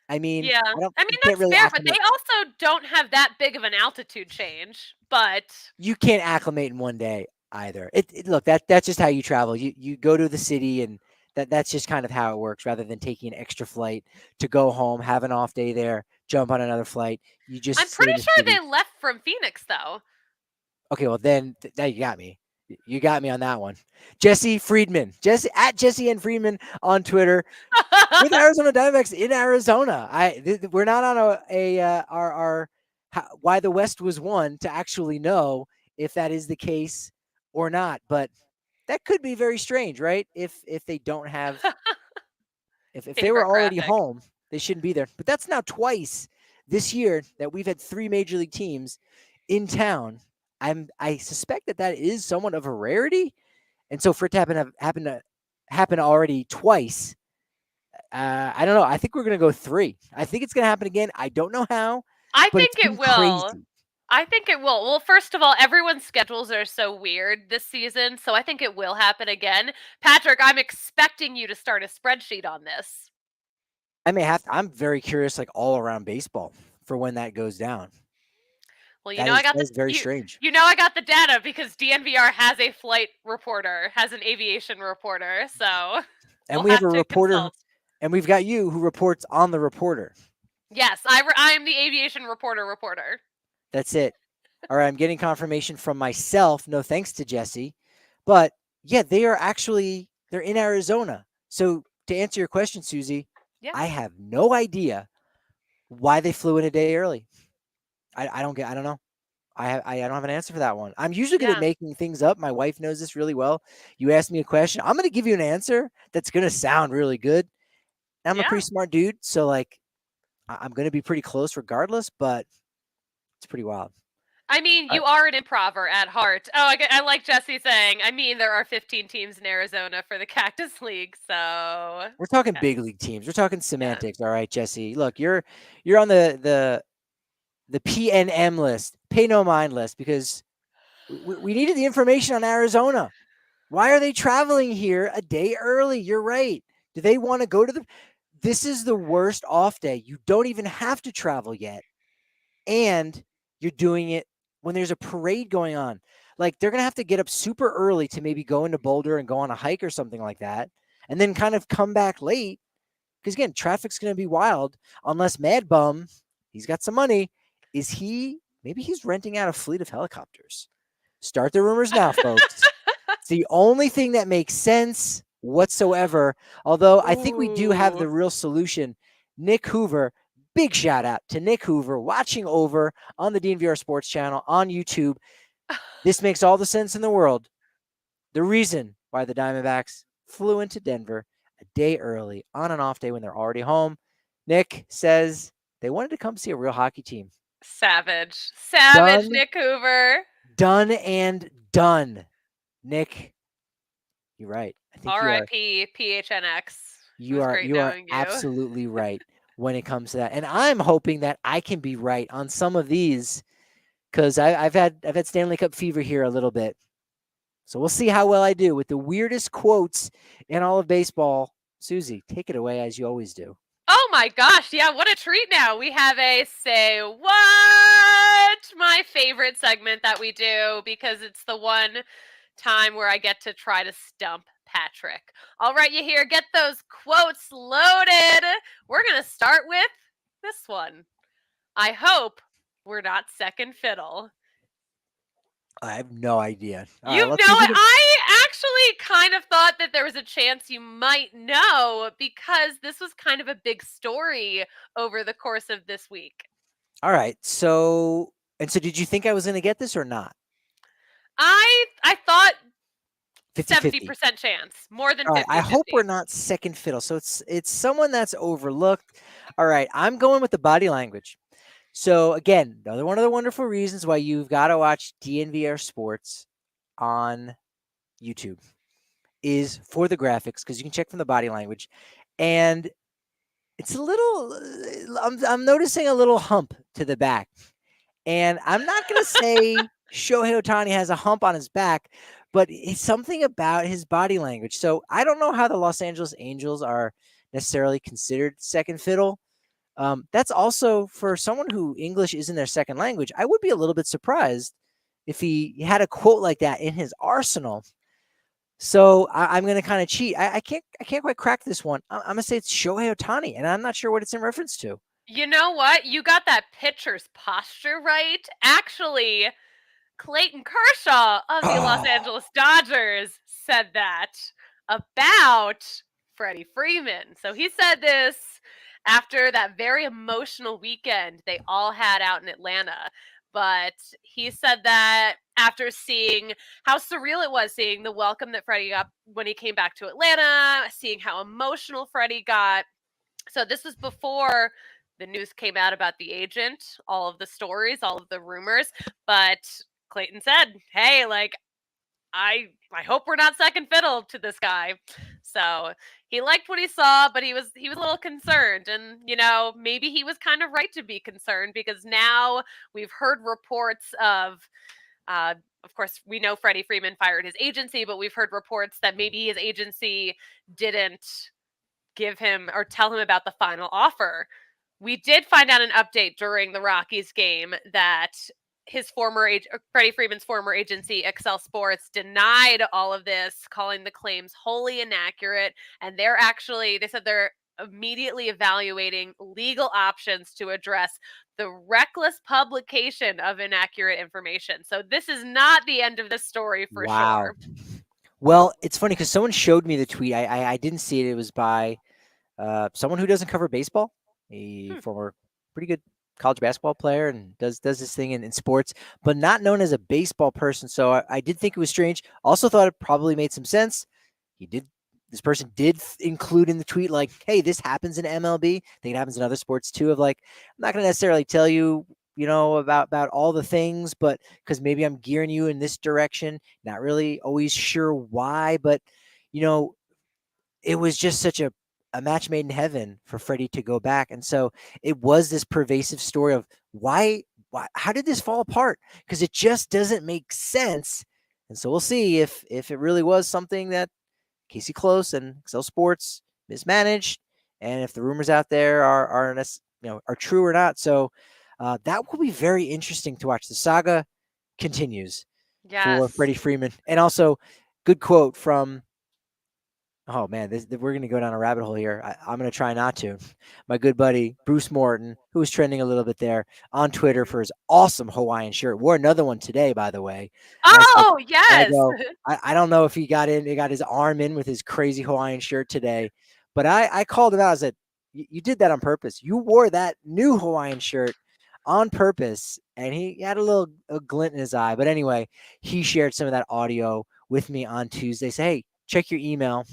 S1: I mean,
S2: yeah, I mean
S1: that's
S2: really fair, but they also don't have that big of an altitude change. But
S1: you can't acclimate in one day either. Look, that's just how you travel. You go to the city and that's just kind of how it works rather than taking an extra flight to go home, have an off day there, jump on another flight. I'm
S2: pretty sure they left from Phoenix, though.
S1: Okay, well, then now you got me. You got me on that one. Jesse Friedman. At Jesse and Friedman on Twitter. With Arizona Diamondbacks in Arizona. We're not on our why the West was won to actually know if that is the case or not. But that could be very strange, right? If they don't have if they were already home, they shouldn't be there. But that's now twice this year that we've had 3 major league teams in town. I suspect that is somewhat of a rarity. And so for it to happen already twice, I don't know. I think we're going to go 3. I think it's going to happen again. I don't know how.
S2: I think it will.
S1: Crazy.
S2: I think it will. Well, first of all, everyone's schedules are so weird this season, so I think it will happen again. Patrick, I'm expecting you to start a spreadsheet on this.
S1: I may have to. I'm very curious, like all around baseball, for when that goes down.
S2: Well, I got
S1: very strange.
S2: I got the data because DNVR has a flight reporter, has an aviation reporter. So,
S1: and we have a reporter, and we've got you who reports on the reporter.
S2: Yes, I am the aviation reporter.
S1: That's it. All right, I'm getting confirmation from myself. No thanks to Jesse, but yeah, they're in Arizona. So to answer your question, Suzie, I have no idea why they flew in a day early. I don't know. I don't have an answer for that one. I'm usually good at making things up. My wife knows this really well. You ask me a question, I'm going to give you an answer that's going to sound really good. I'm a pretty smart dude, so like I'm going to be pretty close regardless, but it's pretty wild.
S2: I mean, you are an improver at heart. Oh, I like Jesse saying, I mean, there are 15 teams in Arizona for the Cactus League, so...
S1: We're talking big league teams. We're talking semantics, all right, Jesse? Look, you're on the PNM list, pay no mind list, because we needed the information on Arizona. Why are they traveling here a day early? You're right. Do they want to go to this is the worst off day. You don't even have to travel yet. And you're doing it when there's a parade going on. Like they're going to have to get up super early to maybe go into Boulder and go on a hike or something like that, and then kind of come back late. Because again, traffic's going to be wild unless Mad Bum, he's got some money. Maybe he's renting out a fleet of helicopters. Start the rumors now, folks. It's the only thing that makes sense whatsoever. Although I think we do have the real solution. Nick Hoover, big shout out to Nick Hoover watching over on the DNVR Sports channel on YouTube. This makes all the sense in the world. The reason why the Diamondbacks flew into Denver a day early on an off day when they're already home. Nick says they wanted to come see a real hockey team.
S2: Savage,
S1: Done.
S2: Nick Hoover.
S1: Done and done. Nick, you're right. I think
S2: R.I.P. PHNX.
S1: You are absolutely right when it comes to that. And I'm hoping that I can be right on some of these because I've had Stanley Cup fever here a little bit. So we'll see how well I do with the weirdest quotes in all of baseball. Suzie, take it away as you always do.
S2: Oh my gosh, yeah, what a treat now. We have a Say What? My favorite segment that we do because it's the one time where I get to try to stump Patrick. All right, you here, get those quotes loaded. We're going to start with this one. I hope we're not second fiddle.
S1: I have no idea.
S2: You know it. I actually kind of thought that there was a chance you might know because this was kind of a big story over the course of this week.
S1: All right. So did you think I was going to get this or not?
S2: I thought
S1: 50-50.
S2: 70% chance, more than 50%.
S1: All right, I hope we're not second fiddle. So it's someone that's overlooked. All right, I'm going with the body language. So again, another one of the wonderful reasons why you've got to watch DNVR Sports on YouTube is for the graphics because you can check from the body language, and it's a little. I'm noticing a little hump to the back, and I'm not going to say Shohei Ohtani has a hump on his back, but it's something about his body language. So I don't know how the Los Angeles Angels are necessarily considered second fiddle. That's also for someone who English isn't their second language. I would be a little bit surprised if he had a quote like that in his arsenal. So I'm going to kind of cheat. I can't quite crack this one. I'm going to say it's Shohei Ohtani, and I'm not sure what it's in reference to.
S2: You know what? You got that pitcher's posture right. Actually, Clayton Kershaw of the Los Angeles Dodgers said that about Freddie Freeman. So he said this after that very emotional weekend they all had out in Atlanta. But he said that after seeing how surreal it was, seeing the welcome that Freddie got when he came back to Atlanta, seeing how emotional Freddie got. So this was before the news came out about the agent, all of the stories, all of the rumors. But Clayton said, hey, like, I hope we're not second fiddle to this guy. So he liked what he saw, but he was a little concerned. And, you know, maybe he was kind of right to be concerned because now we've heard reports of course, we know Freddie Freeman fired his agency, but we've heard reports that maybe his agency didn't give him or tell him about the final offer. We did find out an update during the Rockies game that his Freddie Freeman's former agency, Excel Sports, denied all of this, calling the claims wholly inaccurate. And they said they're immediately evaluating legal options to address the reckless publication of inaccurate information. So this is not the end of the story for sure.
S1: Well, it's funny because someone showed me the tweet. I didn't see it. It was by someone who doesn't cover baseball, a former pretty good college basketball player and does this thing in sports, but not known as a baseball person. So I did think it was strange. Also thought it probably made some sense. This person did include in the tweet, like, hey, this happens in MLB. I think it happens in other sports too, of like, I'm not going to necessarily tell you, about all the things, but because maybe I'm gearing you in this direction, not really always sure why, but, it was just such a match made in heaven for Freddie to go back. And so it was this pervasive story of why, how did this fall apart? Because it just doesn't make sense. And so we'll see if it really was something that Casey Close and Excel Sports mismanaged, and if the rumors out there are true or not. So that will be very interesting to watch. The saga continues. for
S2: Yes.
S1: Freddie Freeman. And also, good quote from, oh man, we're going to go down a rabbit hole here. I'm going to try not to. My good buddy, Bruce Morton, who was trending a little bit there on Twitter
S2: Mhm.
S1: for his awesome Hawaiian shirt. Wore another one today, by the way. And I said,
S2: Oh,
S1: and I
S2: yes.
S1: go, I don't know if he got his arm in with his crazy Hawaiian shirt today, but I called him out. I said, you did that on purpose. You wore that new Hawaiian shirt on purpose. And he had a glint in his eye. But anyway, he shared some of that audio with me on Tuesday. Say, hey, check your email.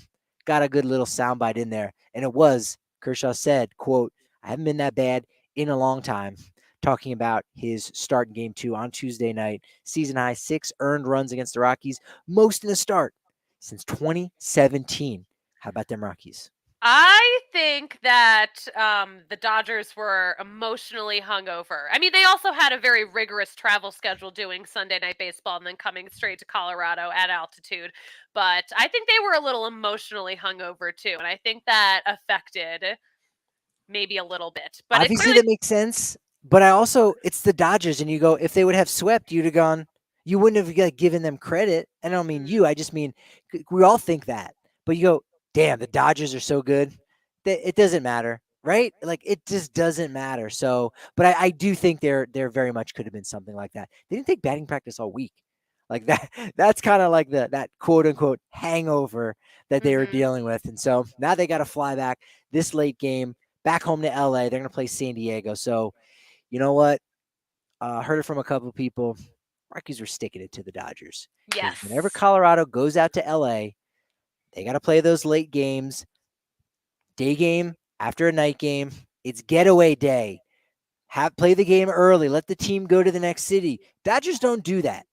S1: Got a good little soundbite in there. And it was, Kershaw said, quote, I haven't been that bad in a long time. Talking about his start in game 2 on Tuesday night. Season high 6 earned runs against the Rockies, most in a start since 2017. How about them Rockies?
S2: I think that the Dodgers were emotionally hungover. I mean, they also had a very rigorous travel schedule doing Sunday Night Baseball and then coming straight to Colorado at altitude. But I think they were a little emotionally hungover too. And I think that affected maybe a little bit. But it
S1: Obviously,
S2: clearly,
S1: that makes sense. But I also, it's the Dodgers, and you go, if they would have swept, you'd have gone, you wouldn't have given them credit. And I don't mean you, I just mean we all think that. But you go, damn, the Dodgers are so good. It doesn't matter, right? Like it just doesn't matter. So, but I do think there very much could have been something like that. They didn't take batting practice all week. Like that, that's kind of like that quote unquote hangover that they were
S2: mhm.
S1: dealing with. And so now they got to fly back this late game back home to LA. They're going to play San Diego. So, you know what? Heard it from a couple of people. Rockies were sticking it to the Dodgers because whenever
S2: Yes.
S1: Colorado goes out to LA, they got to play those late games, day game after a night game. It's getaway day. Play the game early. Let the team go to the next city. Dodgers don't do that.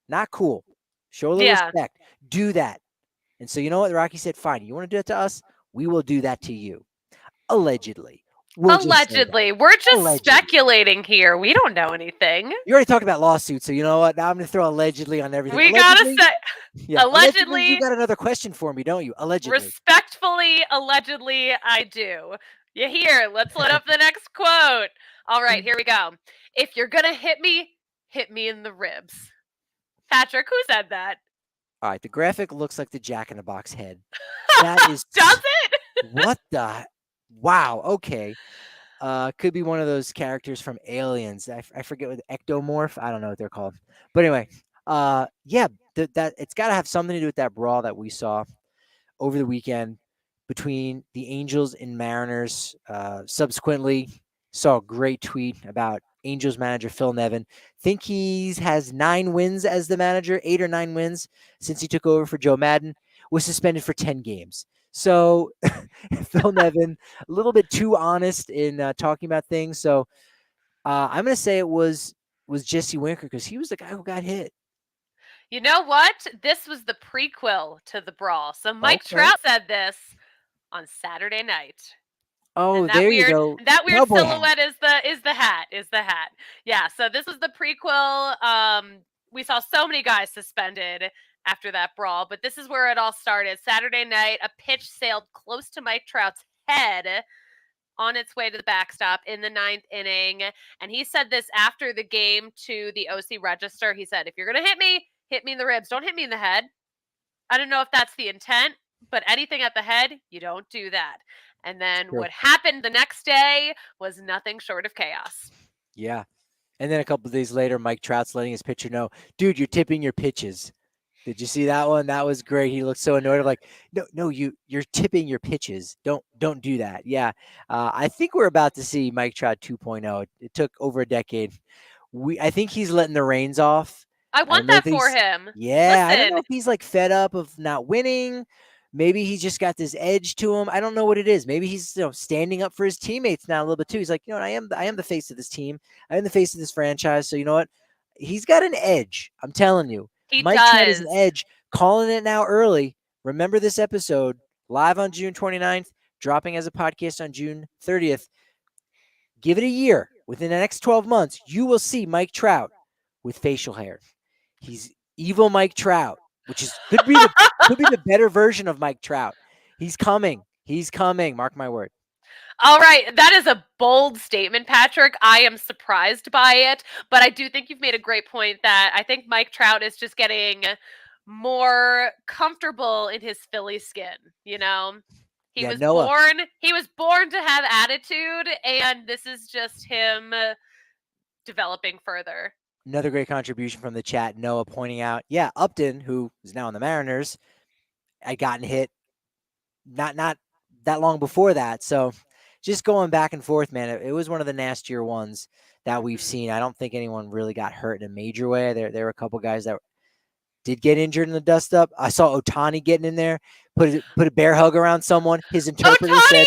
S1: Not cool. Show a little
S2: Yeah.
S1: respect. Do that. And so you know what? The Rockies said, fine, you want to do it to us? We will do that to you. Allegedly. We'll just say that.
S2: Allegedly. We're just
S1: Allegedly.
S2: speculating here. We don't know anything.
S1: You already talked about lawsuits, so you know what? Now I'm going to throw allegedly on everything.
S2: We gotta
S1: Allegedly?
S2: say,
S1: Yeah. Allegedly, you
S2: allegedly,
S1: got another question for me, don't you? Allegedly.
S2: respectfully, allegedly, I do. You hear? Let's let up the next quote. All right, here we go. If you're gonna hit me in the ribs. Patrick, who said that?
S1: All right. The graphic looks like the Jack in the Box head. That is.
S2: Does it?
S1: What the? Wow. Okay. Could be one of those characters from Aliens. I forget what ectomorph. I don't know what they're called. But anyway, yeah, that it's got to have something to do with that brawl that we saw over the weekend between the Angels and Mariners. Subsequently, saw a great tweet about Angels manager Phil Nevin. Think he has 9 wins as the manager, 8 or 9 wins since he took over for Joe Madden. Was suspended for 10 games. So Phil Nevin, a little bit too honest in talking about things. So I'm going to say it was Jesse Winker because he was the guy who got hit.
S2: You know what? This was the prequel to the brawl. So Mike
S1: Okay.
S2: Trout said this on Saturday night.
S1: Oh,
S2: And
S1: there you go.
S2: that weird
S1: Cowboy hat.
S2: silhouette is the hat. Yeah, so this was the prequel. We saw so many guys suspended after that brawl, but this is where it all started. Saturday night, a pitch sailed close to Mike Trout's head on its way to the backstop in the 9th inning. And he said this after the game to the OC Register. He said, if you're going to hit me in the ribs. Don't hit me in the head. I don't know if that's the intent, but anything at the head, you don't do that. And then
S1: Sure.
S2: what happened the next day was nothing short of chaos.
S1: Yeah. And then a couple of days later, Mike Trout's letting his pitcher know, dude, you're tipping your pitches. Did you see that one? That was great. He looked so annoyed. I'm like, no, you're tipping your pitches. Don't do that. Yeah. I think we're about to see Mike Trout 2.0. It took over a decade. I think he's letting the reins off.
S2: I want that for him.
S1: Yeah. I don't know
S2: Listen.
S1: if he's like fed up of not winning. Maybe he's just got this edge to him. I don't know what it is. Maybe he's standing up for his teammates now a little bit too. He's like, I am the face of this team. I am the face of this franchise. So you know what? He's got an edge. I'm telling you.
S2: He
S1: Mike Trout
S2: does.
S1: is an edge. Calling it now early. Remember this episode live on June 29th, dropping as a podcast on June 30th. Give it a year. Within the next 12 months, you will see Mike Trout with facial hair. He's evil Mike Trout, which could be the better version of Mike Trout. He's coming. Mark my word.
S2: All right, that is a bold statement, Patrick. I am surprised by it, but I do think you've made a great point that I think Mike Trout is just getting more comfortable in his Philly skin, you know? He
S1: Yeah,
S2: was
S1: Noah.
S2: born to have attitude, and this is just him developing further.
S1: Another great contribution from the chat. Noah pointing out, yeah, Upton, who is now in the Mariners, had gotten hit not that long before that. So just going back and forth, man, it was one of the nastier ones that we've seen. I don't think anyone really got hurt in a major way. There were a couple guys that did get injured in the dust up. I saw Ohtani getting in there, put a bear hug around someone. His interpreter said,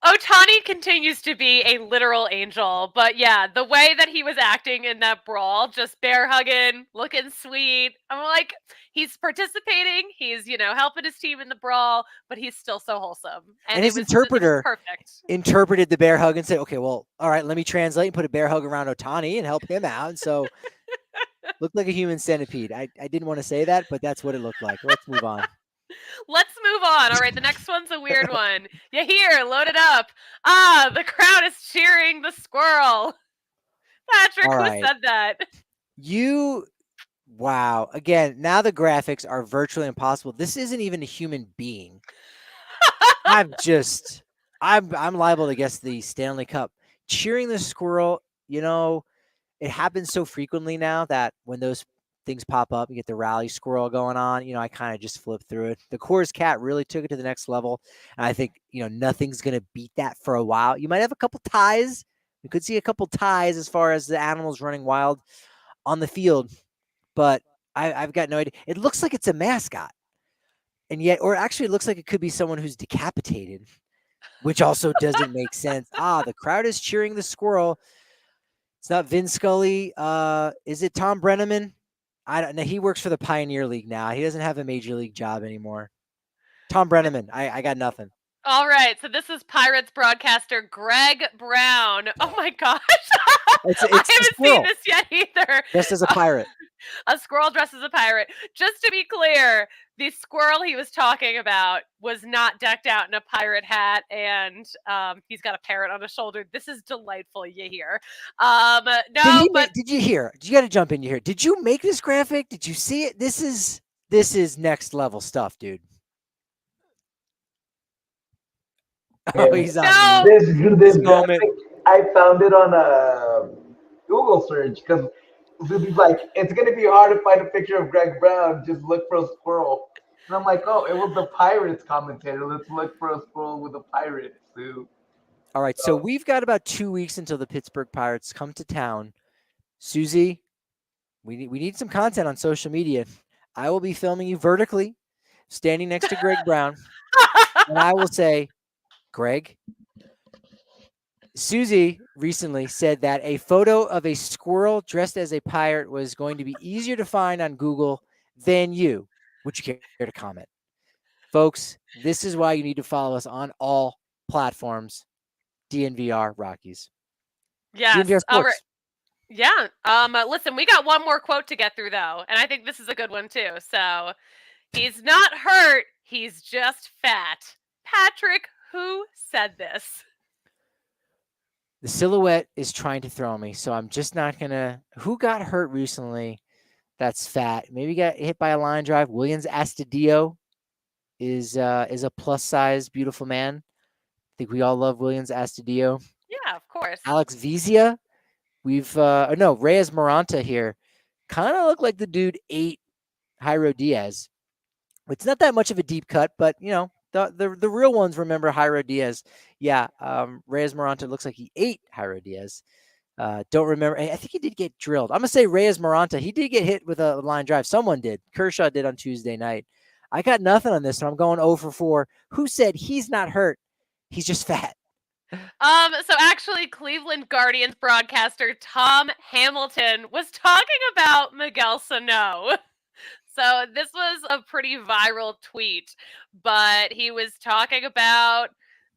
S2: Ohtani continues to be a literal angel, but yeah, the way that he was acting in that brawl, just bear hugging, looking sweet. I'm like, he's participating, he's, helping his team in the brawl, but he's still so wholesome.
S1: and his
S2: it was
S1: interpreter
S2: perfect.
S1: interpreted the bear hug and said, okay, well, all right, let me translate and put a bear hug around Ohtani and help him out. And so looked like a human centipede. I didn't want to say that, but that's what it looked like. Let's move on.
S2: Let's move on. All right, the next one's a weird one. Yeah, here, load it up. The crowd is cheering the squirrel. Patrick,
S1: All
S2: who
S1: right.
S2: said that?
S1: Wow. Again, now the graphics are virtually impossible. This isn't even a human being. I'm liable to guess the Stanley Cup. Cheering the squirrel, it happens so frequently now that when those things pop up, you get the rally squirrel going on. I kind of just flip through it. The Coors cat really took it to the next level. And I think, nothing's going to beat that for a while. You might have a couple ties. You could see a couple ties as far as the animals running wild on the field. But I've got no idea. It looks like it's a mascot. And yet, or actually it looks like it could be someone who's decapitated, which also doesn't make sense. The crowd is cheering the squirrel. It's not Vin Scully. Is it Tom Brenneman? I don't know. He works for the Pioneer League now. He doesn't have a major league job anymore. Tom Brenneman. I got nothing.
S2: All right. So this is Pirates broadcaster Greg Brown. Oh my gosh.
S1: It's
S2: I haven't seen this yet either.
S1: Just as a pirate.
S2: A squirrel dressed as a pirate. Just to be clear, the squirrel he was talking about was not decked out in a pirate hat, and he's got a parrot on his shoulder. This is delightful. You hear?
S1: Did you hear? You got to jump in here. Did you make this graphic? Did you see it? This is next level stuff, dude. Oh, he's on
S5: this moment. I found it on a Google search because Susie's like, it's going to be hard to find a picture of Greg Brown. Just look for a squirrel. And I'm like, oh, it was the Pirates commentator. Let's look for a squirrel with a pirate suit.
S1: All right, so we've got about 2 weeks until the Pittsburgh Pirates come to town. Suzie, we need some content on social media. I will be filming you vertically, standing next to Greg Brown, and I will say, Greg, Suzie recently said that a photo of a squirrel dressed as a pirate was going to be easier to find on Google than you. Would you care to comment? Folks, this is why you need to follow us on all platforms. DNVR Rockies.
S2: Yes.
S1: DNVR
S2: All right. Yeah. Listen, we got one more quote to get through though, and I think this is a good one too. So, he's not hurt, he's just fat. Patrick, who said this?
S1: The silhouette is trying to throw me, so I'm just not gonna. Who got hurt recently? That's fat. Maybe got hit by a line drive. Williams Astudillo is a plus size beautiful man. I think we all love Williams Astudillo.
S2: Yeah, of course.
S1: Alex Vizia. Reyes Maranta here. Kind of look like the dude ate Jairo Diaz. It's not that much of a deep cut, but the real ones remember Jairo Diaz. Yeah, Reyes Maranta looks like he ate Jairo Diaz. Don't remember. I think he did get drilled. I'm going to say Reyes Maranta. He did get hit with a line drive. Someone did. Kershaw did on Tuesday night. I got nothing on this, so I'm going 0 for 4. Who said he's not hurt? He's just fat.
S2: So actually, Cleveland Guardians broadcaster Tom Hamilton was talking about Miguel Sano. So this was a pretty viral tweet, but he was talking about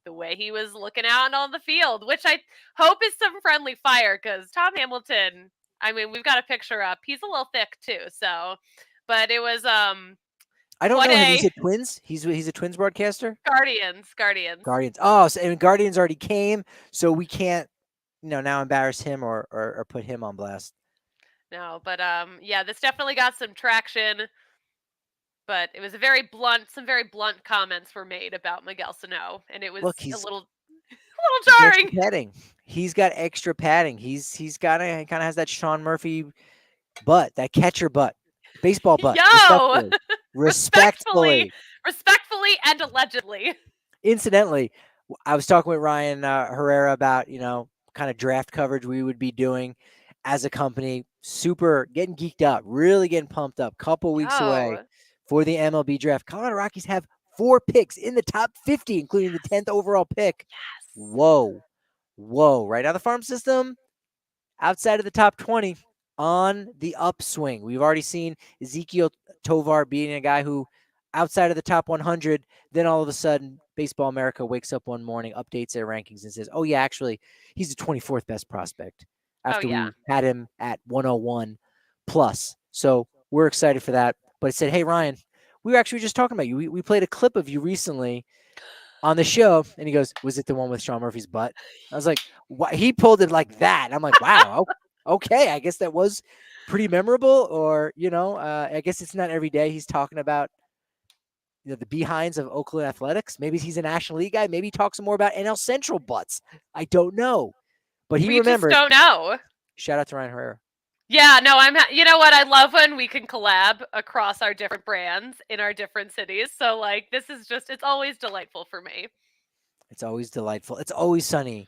S2: the way he was looking out on the field, which I hope is some friendly fire because Tom Hamilton, I mean, we've got a picture up. He's a little thick too. So, but it was,
S1: I don't
S2: What
S1: know him.
S2: a
S1: He's a Twins. He's a Twins broadcaster.
S2: Guardians.
S1: Guardians. Oh, so, and Guardians already came, so we can't, now embarrass him or put him on blast.
S2: No, but yeah, this definitely got some traction. But it was some very blunt comments were made about Miguel Sano, and it was
S1: Look,
S2: a
S1: he's
S2: little
S1: got extra
S2: jarring.
S1: padding. He's got extra padding. He kind of has that Sean Murphy butt, that catcher butt, baseball butt.
S2: Yo,
S1: Respectfully.
S2: respectfully, and allegedly.
S1: Incidentally, I was talking with Ryan Herrera about, kind of draft coverage we would be doing as a company. Super getting geeked up, really getting pumped up. Couple weeks away for the MLB draft. Colorado Rockies have 4 picks in the top 50, including the 10th overall pick.
S2: Yes.
S1: Whoa. Right now, the farm system outside of the top 20 on the upswing. We've already seen Ezekiel Tovar being a guy who outside of the top 100, then all of a sudden Baseball America wakes up one morning, updates their rankings and says, oh yeah, actually he's the 24th best prospect after we had him at 101 plus. So we're excited for that. But it said, hey Ryan, we were actually just talking about you. We played a clip of you recently on the show, and he goes, was it the one with Sean Murphy's butt? I was like, what? He pulled it like that. And I'm like, wow, okay, I guess that was pretty memorable. Or, I guess it's not every day he's talking about the behinds of Oakland Athletics. Maybe he's a National League guy. Maybe he talks more about NL Central butts. I don't know. But he remembered.
S2: We just don't know.
S1: Shout out to Ryan Herrera.
S2: Yeah, no, you know what? I love when we can collab across our different brands in our different cities. So, this is it's always delightful for me.
S1: It's always delightful. It's always sunny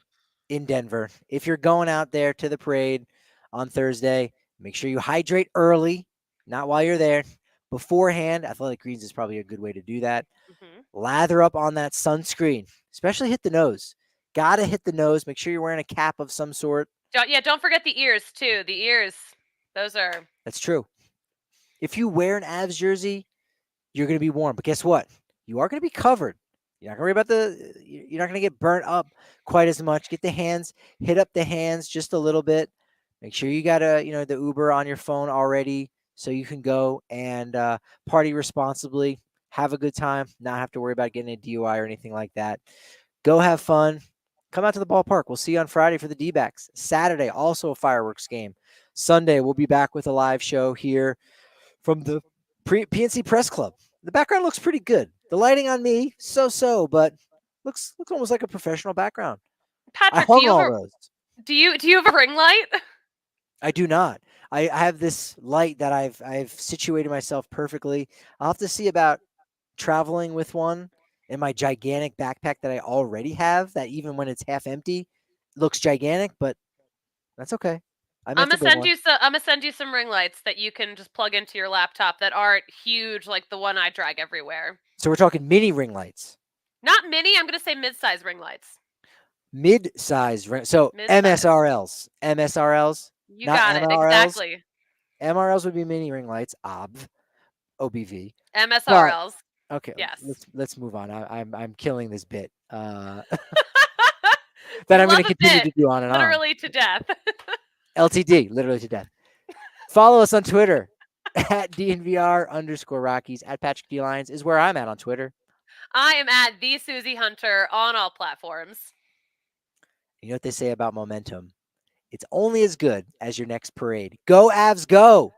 S1: in Denver. If you're going out there to the parade on Thursday, make sure you hydrate early, not while you're there. Beforehand, Athletic Greens is probably a good way to do that. Mm-hmm. Lather up on that sunscreen, especially hit the nose. Gotta hit the nose. Make sure you're wearing a cap of some sort.
S2: Don't forget the ears, too. The ears, those are...
S1: That's true. If you wear an Avs jersey, you're going to be warm. But guess what? You are going to be covered. You're not going to worry about you're not going to get burnt up quite as much. Hit up the hands just a little bit. Make sure you got the Uber on your phone already so you can go and party responsibly, have a good time, not have to worry about getting a DUI or anything like that. Go have fun. Come out to the ballpark. We'll see you on Friday for the D-backs. Saturday, also a fireworks game. Sunday, we'll be back with a live show here from the PNC Press Club. The background looks pretty good. The lighting on me, so, but looks almost like a professional background.
S2: Patrick, do you have a ring light?
S1: I do not. I have this light that I've situated myself perfectly. I'll have to see about traveling with one in my gigantic backpack that I already have, that even when it's half empty looks gigantic, but that's okay.
S2: I'm gonna send you some ring lights that you can just plug into your laptop that aren't huge like the one I drag everywhere.
S1: So we're talking mini ring lights.
S2: Not mini, I'm gonna say mid-size ring lights.
S1: Mid-size ring. So MSRLs.
S2: You got it, exactly.
S1: MRLs would be mini ring lights. OBV.
S2: MSRLs.
S1: But, okay.
S2: Yes.
S1: Let's move on. I'm killing this bit. That I'm going to continue to do on and
S2: literally to death.
S1: LTD, literally to death. Follow us on Twitter at DNVR_Rockies. At Patrick D. Lyons is where I'm at on Twitter.
S2: I am at the Suzie Hunter on all platforms.
S1: You know what they say about momentum? It's only as good as your next parade. Go Avs, go!